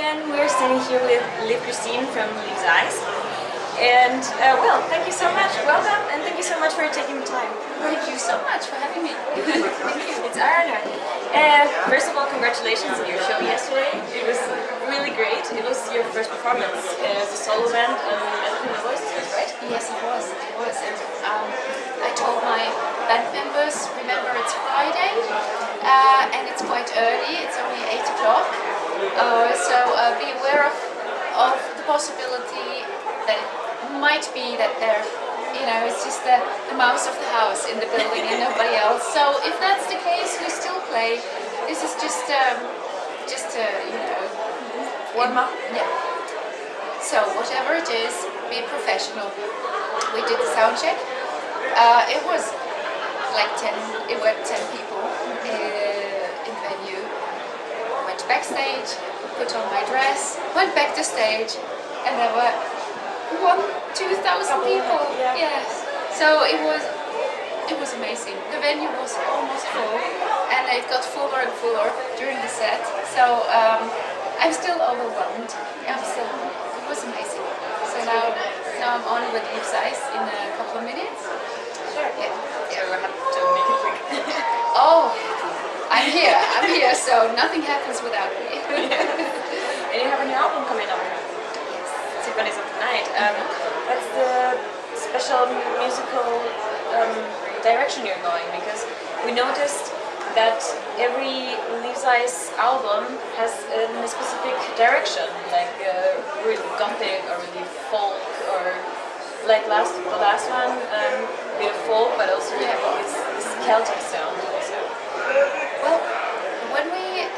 again. We're standing here with Liv Kristine from Liv's Eyes. And well, thank you so much. Welcome, and thank you so much for taking the time. Thank you so much for having me. Thank you. It's our honor. First of all, congratulations on your show yesterday. It was really great. It was your first performance as a solo band and the voices, right? Yes, it was. It was. And, I told my band members, remember it's Friday, and it's quite early. It's only 8 o'clock. So be aware of the possibility that it might be that they're, it's just the mouse of the house in the building and nobody else. So if that's the case, we still play. This is just warm up. Yeah. So whatever it is, be professional. We did the sound check. It was like 10 people in the venue. Went backstage, put on my dress, went back to stage, and there were 2,000 people. Yeah. Yes. So it was amazing. The venue was almost full, and it got fuller and fuller during the set. So I'm still overwhelmed. It was amazing. So now I'm on with Liv's Eyes in a couple of minutes. Sure. Yeah. So we have to make it quick. Oh, I'm here. So nothing happens without me. And you have a new album coming up. Yes. Symphonies of the Night. That's the special musical direction you're going, because we noticed that every Liv's Eyes album has a specific direction, like really gothic or really folk, or like the last one, a bit of folk, but also this Celtic sound also. Well, when we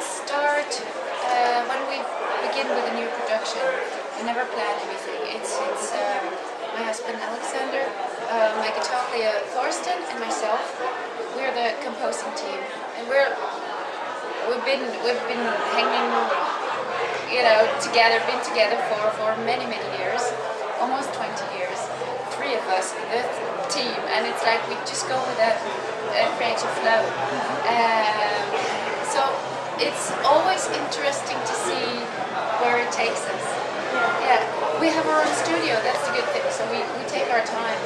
begin with a new production, we never plan anything. It's my husband Alexander, my guitar player Thorsten, and myself. We're the composing team, and we've been hanging, together, been together for many years, almost 20 years. 3 of us, the team, and it's like we just go with a creative flow. So it's always interesting to see where it takes us. Yeah, we have our own studio, that's the good thing, so we take our time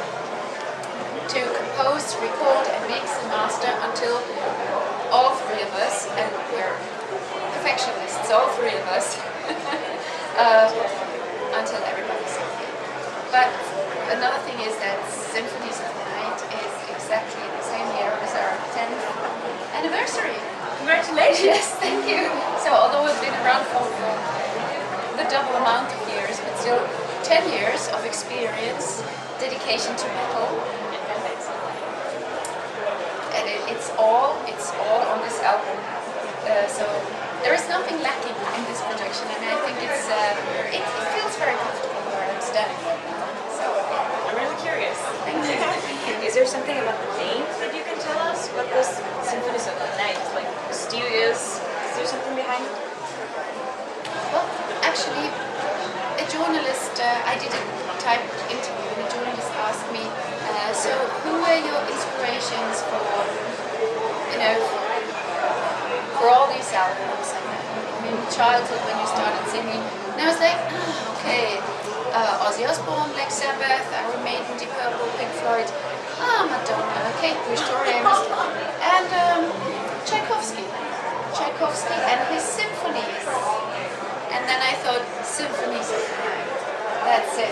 to compose, record and mix and master until all 3 of us, and we're perfectionists, all 3 of us, until everybody's happy. But another thing is that Symphonies of the Night is exactly the same year as our 10th anniversary. Congratulations! Yes, thank you. So although we've been around for the double amount of years, but still 10 years of experience, dedication to metal, and it's all on this album. So there is nothing lacking in this production, and I think it feels very comfortable where I'm standing. So I'm really curious. thank you. Is there something about the name that you can tell us? What this Symphonies of the Night, like mysterious? Is there something behind it? Well, actually, a journalist, I did a typed interview, and a journalist asked me, so who were your inspirations for all these albums? And in childhood, when you started singing, and I was like, okay, Ozzy Osbourne, Black Sabbath, Iron Maiden, Deep Purple, Pink Floyd, Madonna, Kate Bush, Tori Amos, and Tchaikovsky and his symphonies. And then I thought, Symphonies of the Night, that's it.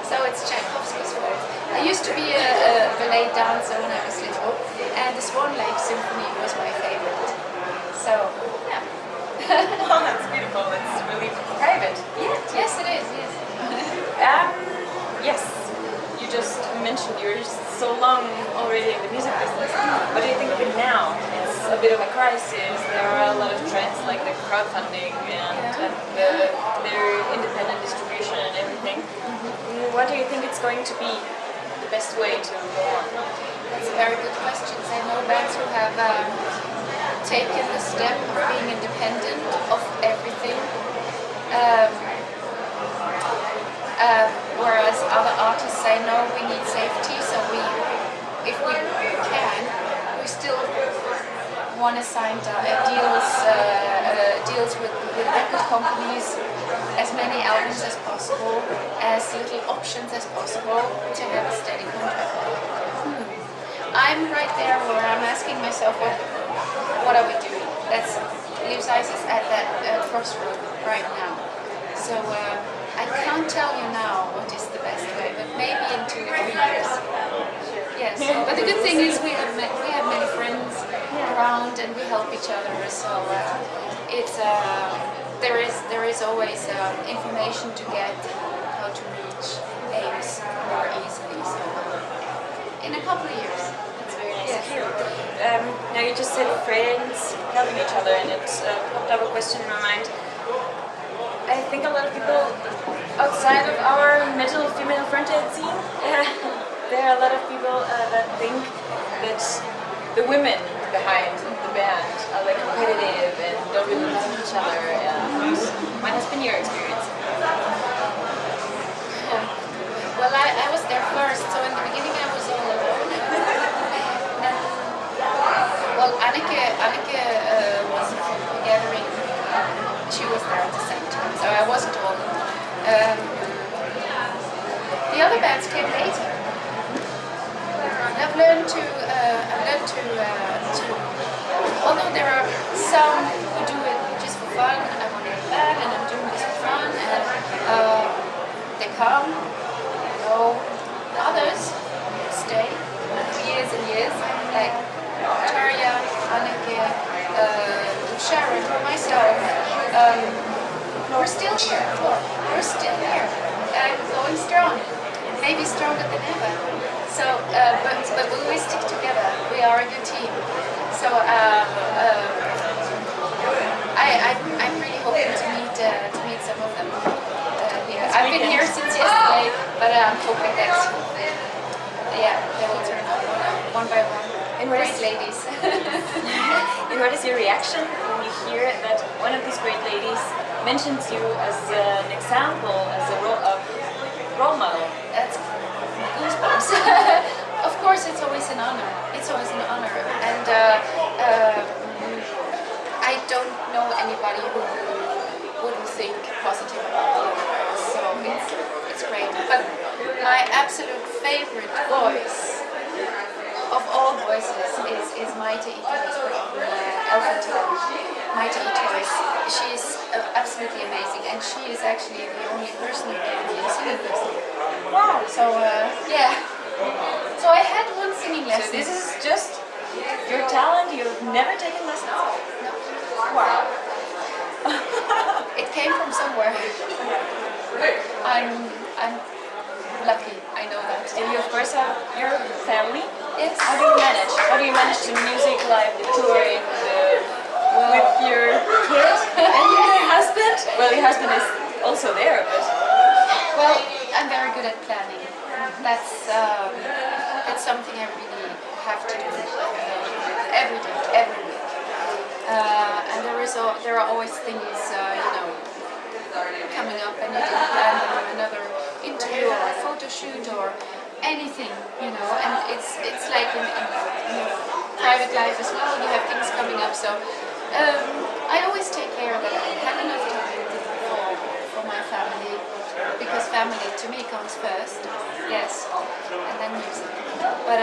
So it's Tchaikovsky's fault. I used to be a ballet dancer when I was little, and the Swan Lake Symphony was my favorite. So, yeah. Oh, that's beautiful. It's really private. Yes, it is. Yes. Yes. You just mentioned you're so long already in the music business. What do you think of it now? It's a bit of a crisis. There are a lot of trends like the crowdfunding and their independent distribution and everything. What do you think it's going to be the best way to go on? That's a very good question. I know bands who have taken the step of being independent of everything, whereas other artists say no, we need safety, so if we can, we still want to sign deals, deals with record companies, as many albums as possible, as little options as possible to have a steady contract. I'm right there where I'm asking myself, what are we doing? That's Liv Kristine is at that crossroad right now. So I can't tell you now what is the best way, but maybe in 2 or 3 years. Yes, but the good thing is we have many friends around and we help each other. So it's there is always information to get how to reach aims more easily. So in a couple of years. That's very nice of you. Now you just said friends helping each other, and it popped up a question in my mind. I think a lot of people outside of our metal female fronted scene, there are a lot of people that think that the women behind the band are like competitive and don't really love each other. What has been your experience? Well, I was there first, so in the beginning I was all alone. Well, Anneke was gathering. She was there at the same time, so I wasn't all alone. The other bands came later. I've learned to although there are some who do it just for fun, I want to be bad and I'm doing this for fun, and they come, go. Others stay for years and years, like Tarja, Anneke, Sharon, myself. We're still here. We're still here, and going strong, maybe stronger than ever. So, but when we stick together, we are a good team. So I'm really hoping to meet some of them here. I've been here since yesterday, but I'm hoping that they will turn up one by one. And great ladies. And what is your reaction when you hear that one of these great ladies mentions you as an example, as a role model? That's goosebumps. Of course, it's always an honor. It's always an honor, and I don't know anybody who wouldn't think positive about it. So it's great. But my absolute favorite voice of all voices is Maite Itois from Elfenton. Maite Itois. She's absolutely amazing, and she is actually the only person who gave me a singing lesson. Wow! So yeah. So I had one singing lesson. So this is just your talent. You've never taken lessons. No. Wow. It came from somewhere. I'm lucky. I know that. And you of course have your family. Yes. How do you manage? How do you manage the music life, the touring, with your kid and your husband? Well, your husband is also there, but well, I'm very good at planning. That's something I really have to do every day, every week. And there are always things, coming up, and you can plan another interview or a photo shoot or anything, and it's like in your private life as well. You have things coming up, so I always take care that I have enough time for my family, because family to me comes first, yes, and then music. But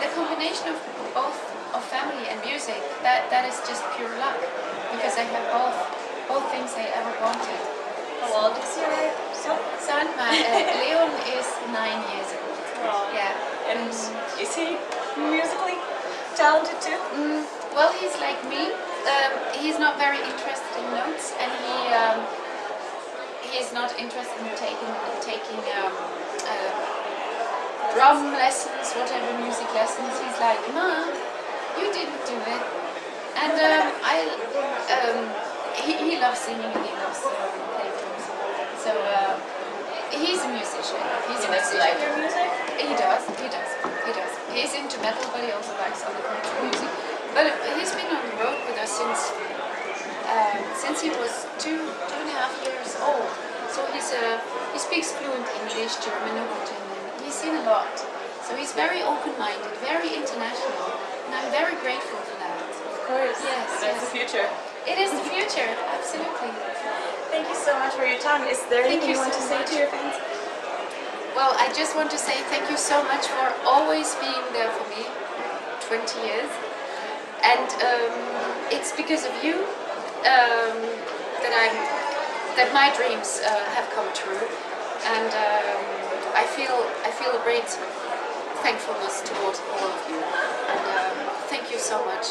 the combination of both of family and music, that is just pure luck, because I have both things I ever wanted. how old is your son? Son, Leon is 9 years old. Oh. Yeah. And is he musically talented too? Well, he's like me. He's not very interested in notes, and he's not interested in taking drum lessons, whatever music lessons. He's like, "Ma, you didn't do it." And he loves singing and he loves playing drums. So he's a musician. He's a musician. Like your music? He does. He's into metal, but he also likes other kinds of music. But he's been on the road with us since he was 2.5 years old. So he speaks fluent English, German, Norwegian, and he's seen a lot. So he's very open-minded, very international, and I'm very grateful for that. Of course. Yes, That's yes. the future. It is the future, absolutely. Thank you so much for your time. Is there Thank anything you you want so to say much. to your fans? Well, I just want to say thank you so much for always being there for me, 20 years. And it's because of you that my dreams have come true. And I feel a great thankfulness towards all of you. And thank you so much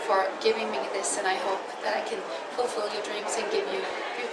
for giving me this, and I hope that I can fulfill your dreams and give you beautiful